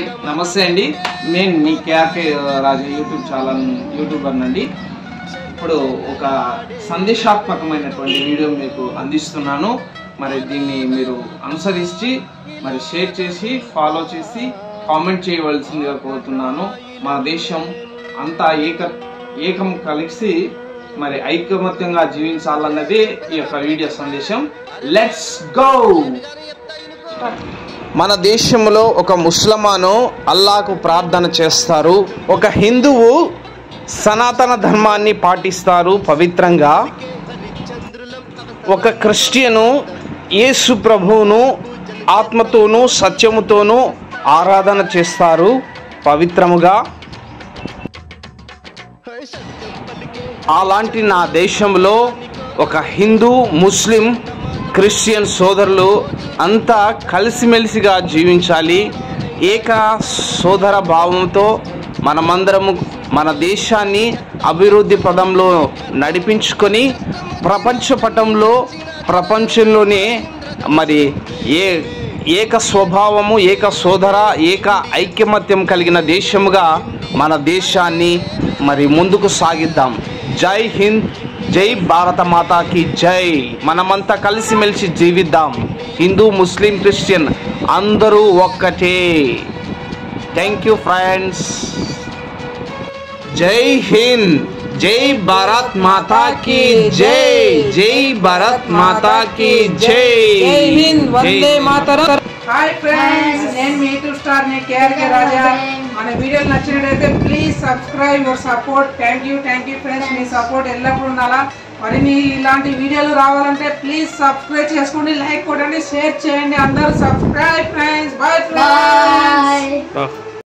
నమస్తే అండి, నేను మీ కేఆర్కే రాజు యూట్యూబర్ నండి. ఇప్పుడు ఒక సందేశాత్మకమైనటువంటి వీడియో మీకు అందిస్తున్నాను. మరి దీన్ని మీరు అనుసరించి మరి షేర్ చేసి ఫాలో చేసి కామెంట్ చేయవలసిందిగా కోరుతున్నాను. మన దేశం అంతా ఏకం కలిసి మరి ఐకమత్యంగా జీవించాలన్నదే ఈ యొక్క వీడియో సందేశం. Let's go. మన దేశంలో ఒక ముస్లిమాను అల్లాహకు ప్రార్థన చేస్తారు, ఒక హిందువు సనాతన ధర్మాన్ని పాటిస్తారు పవిత్రంగా, ఒక క్రిస్టియను యేసు ప్రభువును ఆత్మతోనూ సత్యముతోనూ ఆరాధన చేస్తారు పవిత్రముగా. అలాంటి నా దేశంలో ఒక హిందూ, ముస్లిం, క్రిస్టియన్ సోదరులు అంతా కలిసిమెలిసిగా జీవించాలి. ఏక సోదర భావంతో మనమందరము మన దేశాన్ని అభివృద్ధి పదంలో నడిపించుకొని ప్రపంచంలోనే మరి ఏక స్వభావము, ఏక సోదర, ఏక ఐకమత్యం కలిగిన దేశముగా మన దేశాన్ని మరి ముందుకు సాగిద్దాం. జై హింద్, జై భారత మాతాకి జై. మనమంతా కలిసిమెలిసి జీవిద్దాం. హిందూ, ముస్లిం, క్రిస్టియన్ అందరూ ఒక్కటే. Thank you friends. జై హింద్, జై భారత్ మాతా की జై. జై భారత్ మాతా की జై. జై హింద్, వందే మాతరం. హాయ్ ఫ్రెండ్స్, నేను మీ యూట్యూబ్ స్టార్ ని కేఆర్కే రాజా. మన వీడియోలు నచ్చినట్లయితే please subscribe, your support. Thank you friends. Me support ఎల్లప్పుడూ ఉండాలా. మరి మీ ఇలాంటి వీడియోలు రావాలంటే ప్లీజ్ సబ్స్క్రైబ్ చేసుకోండి, లైక్ కొట్టండి, షేర్ చేయండి. అందరూ సబ్స్క్రైబ్ ఫ్రెండ్స్. Bye friends.